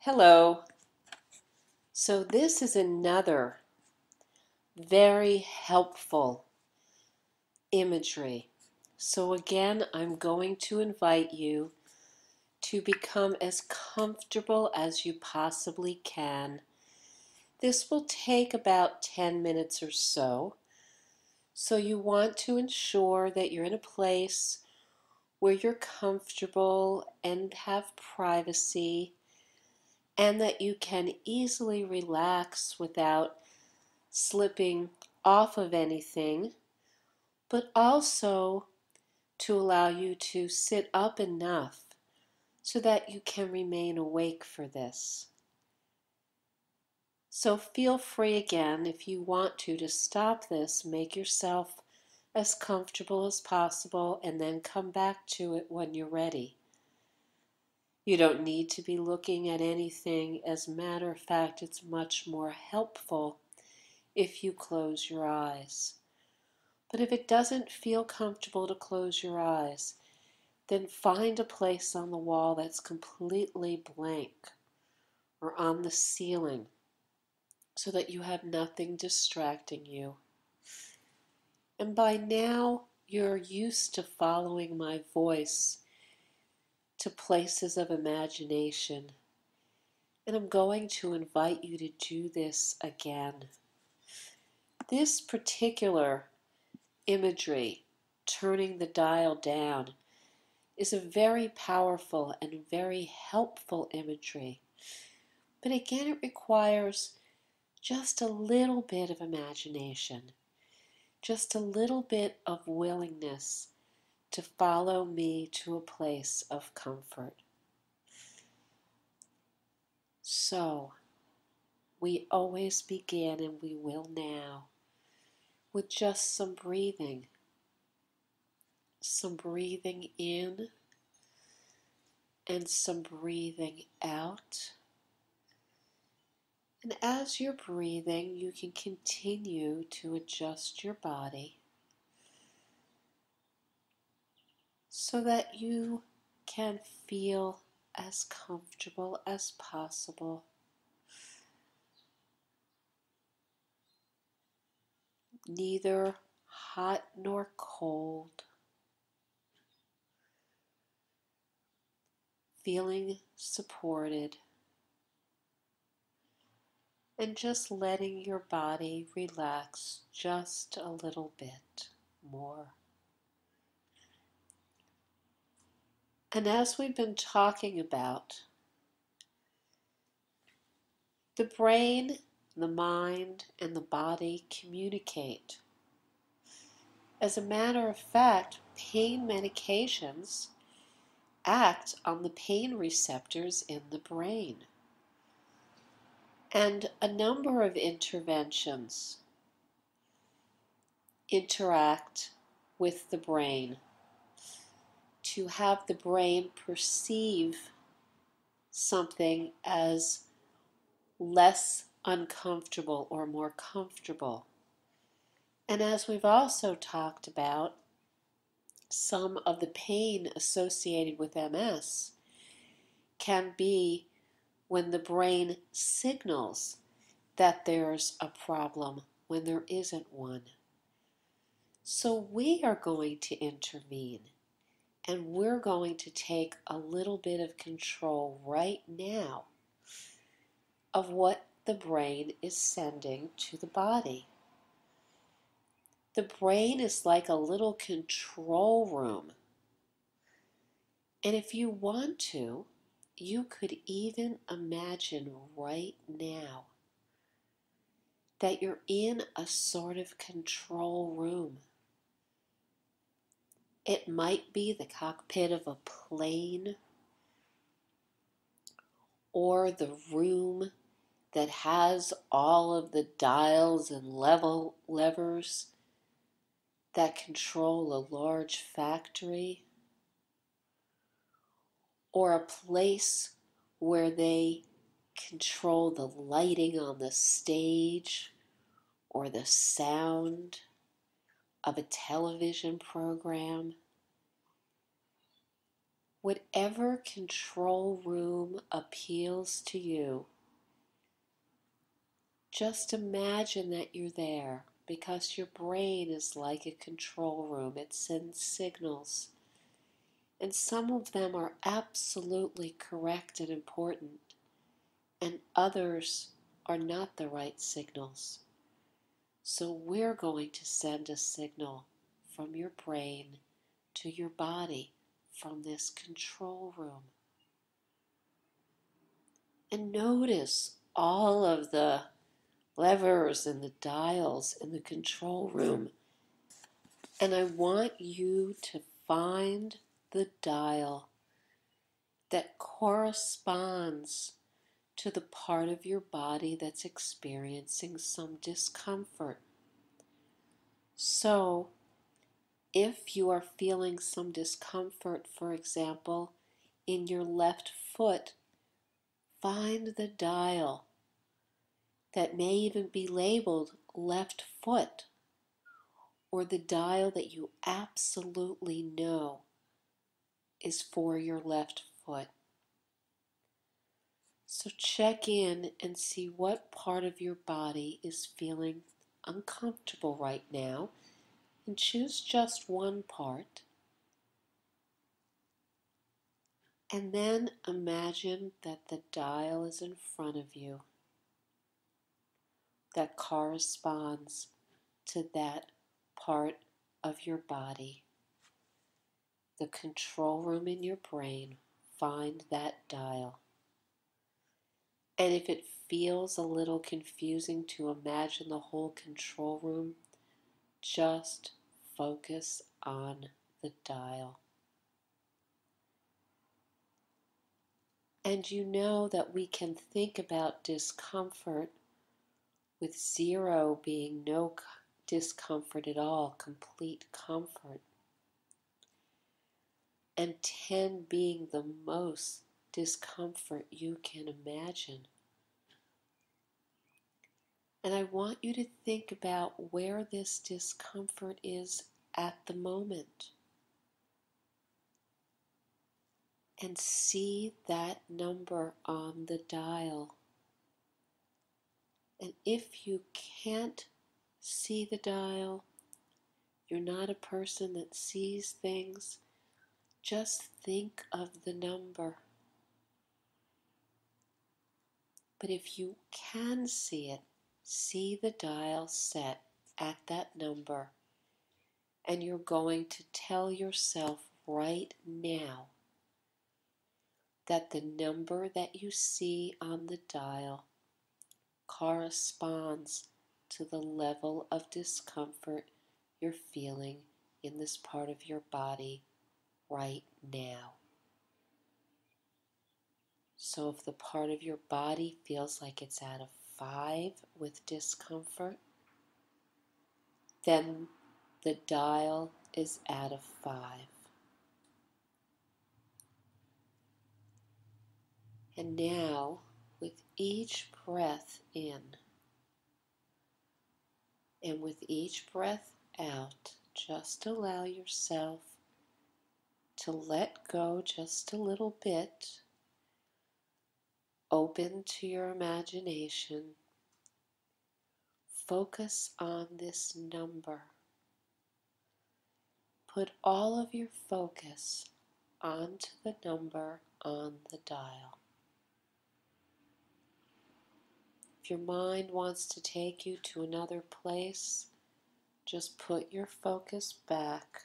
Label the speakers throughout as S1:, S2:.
S1: Hello. So this is another very helpful imagery. So again, I'm going to invite you to become as comfortable as you possibly can. This will take about 10 minutes or so. So you want to ensure that you're in a place where you're comfortable and have privacy, and that you can easily relax without slipping off of anything, but also to allow you to sit up enough so that you can remain awake for this. So feel free again, if you want to stop this, make yourself as comfortable as possible, and then come back to it when you're ready. You don't need to be looking at anything. As a matter of fact, it's much more helpful if you close your eyes. But if it doesn't feel comfortable to close your eyes, then find a place on the wall that's completely blank, or on the ceiling, so that you have nothing distracting you. And by now, you're used to following my voice to places of imagination. And I'm going to invite you to do this again. This particular imagery, turning the dial down, is a very powerful and very helpful imagery. But again, it requires just a little bit of imagination, just a little bit of willingness to follow me to a place of comfort. So, we always begin, and we will now, with just some breathing. Some breathing in and some breathing out. And as you're breathing, you can continue to adjust your body so that you can feel as comfortable as possible. Neither hot nor cold. Feeling supported. And just letting your body relax just a little bit more. And as we've been talking about, the brain, the mind, and the body communicate. As a matter of fact, pain medications act on the pain receptors in the brain. And a number of interventions interact with the brain to have the brain perceive something as less uncomfortable or more comfortable. And as we've also talked about, some of the pain associated with MS can be when the brain signals that there's a problem when there isn't one. So we are going to intervene, and we're going to take a little bit of control right now of what the brain is sending to the body. The brain is like a little control room. And if you want to, you could even imagine right now that you're in a sort of control room. It might be the cockpit of a plane, or the room that has all of the dials and levers that control a large factory, or a place where they control the lighting on the stage or the sound of a television program. Whatever control room appeals to you, just imagine that you're there, because your brain is like a control room. It sends signals, and some of them are absolutely correct and important, and others are not the right signals. So we're going to send a signal from your brain to your body from this control room. And notice all of the levers and the dials in the control room. And I want you to find the dial that corresponds to the part of your body that's experiencing some discomfort. So, if you are feeling some discomfort, for example, in your left foot, find the dial that may even be labeled left foot, or the dial that you absolutely know is for your left foot. So check in and see what part of your body is feeling uncomfortable right now, and choose just one part. And then imagine that the dial is in front of you that corresponds to that part of your body. The control room in your brain, find that dial. And if it feels a little confusing to imagine the whole control room, just focus on the dial. And you know that we can think about discomfort with 0 being no discomfort at all, complete comfort, and 10 being the most discomfort you can imagine. And I want you to think about where this discomfort is at the moment, and see that number on the dial. And if you can't see the dial, you're not a person that sees things, just think of the number. But if you can see it, see the dial set at that number, and you're going to tell yourself right now that the number that you see on the dial corresponds to the level of discomfort you're feeling in this part of your body right now. So if the part of your body feels like it's at a 5 with discomfort, then the dial is at a 5. And now, with each breath in and with each breath out, just allow yourself to let go just a little bit. Open to your imagination. Focus on this number. Put all of your focus onto the number on the dial. If your mind wants to take you to another place, just put your focus back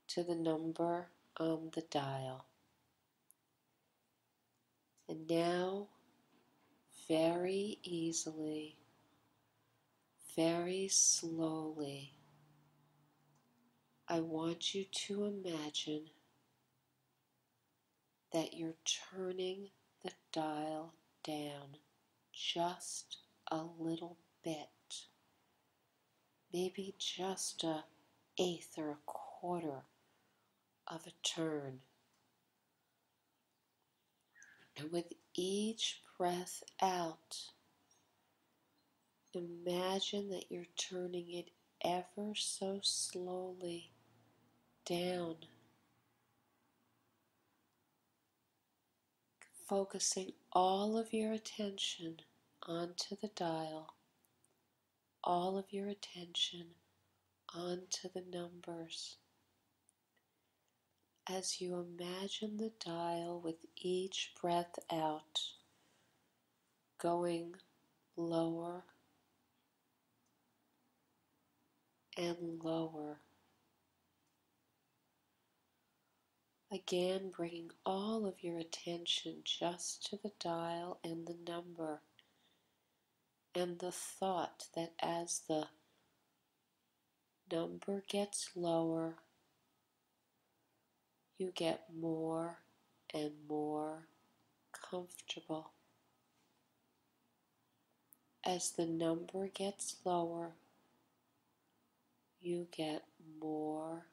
S1: to the number on the dial. And now, very easily, very slowly, I want you to imagine that you're turning the dial down just a little bit, maybe just an eighth or a quarter of a turn. And with each breath out, imagine that you're turning it ever so slowly down. focusing all of your attention onto the dial, all of your attention onto the numbers. As you imagine the dial with each breath out, going lower and lower. Again, bringing all of your attention just to the dial and the number, and the thought that as the number gets lower, you get more and more comfortable. As the number gets lower, you get more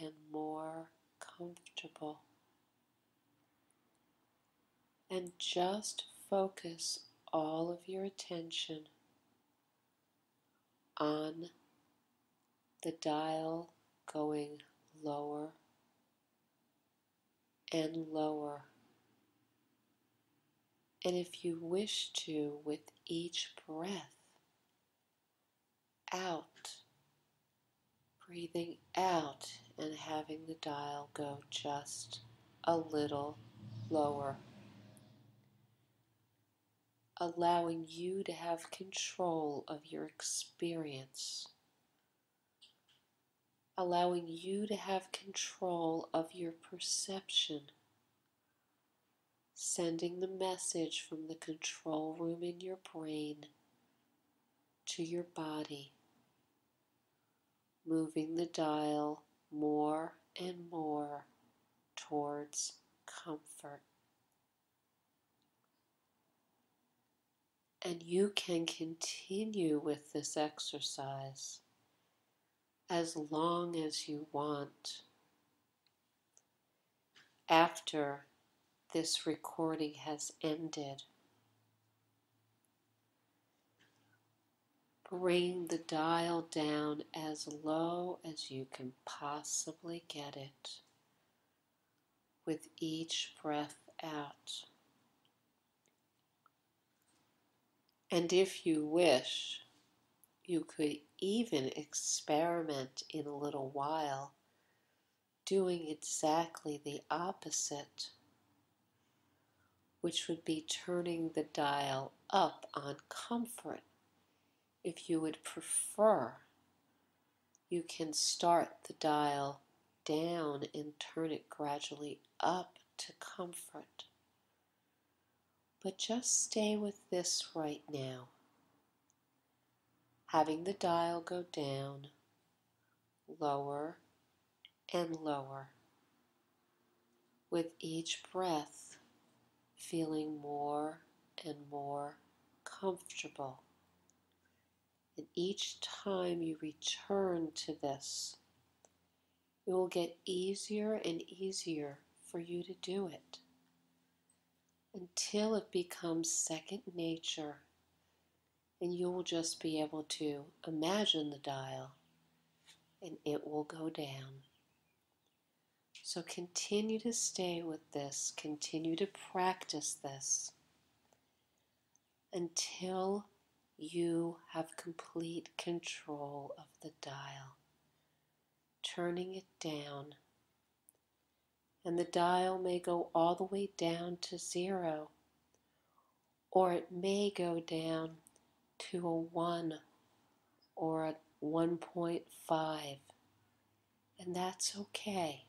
S1: and more comfortable. And just focus all of your attention on the dial going lower and lower. And if you wish to, with each breath out, breathing out and having the dial go just a little lower, allowing you to have control of your experience, allowing you to have control of your perception, sending the message from the control room in your brain to your body, moving the dial more and more towards comfort. And you can continue with this exercise as long as you want. After this recording has ended, bring the dial down as low as you can possibly get it with each breath out. And if you wish, you could even experiment in a little while doing exactly the opposite, which would be turning the dial up on comfort. If you would prefer, you can start the dial down and turn it gradually up to comfort. But just stay with this right now, having the dial go down, lower and lower, with each breath feeling more and more comfortable. And each time you return to this, it will get easier and easier for you to do it until it becomes second nature, and you will just be able to imagine the dial and it will go down. So continue to stay with this, continue to practice this until you have complete control of the dial, turning it down. And the dial may go all the way down to 0, or it may go down to a 1 or a 1.5, and that's okay.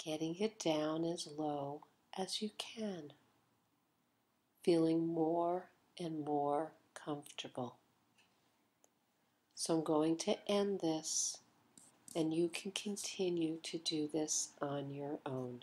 S1: Getting it down as low as you can, feeling more and more comfortable. So I'm going to end this, and you can continue to do this on your own.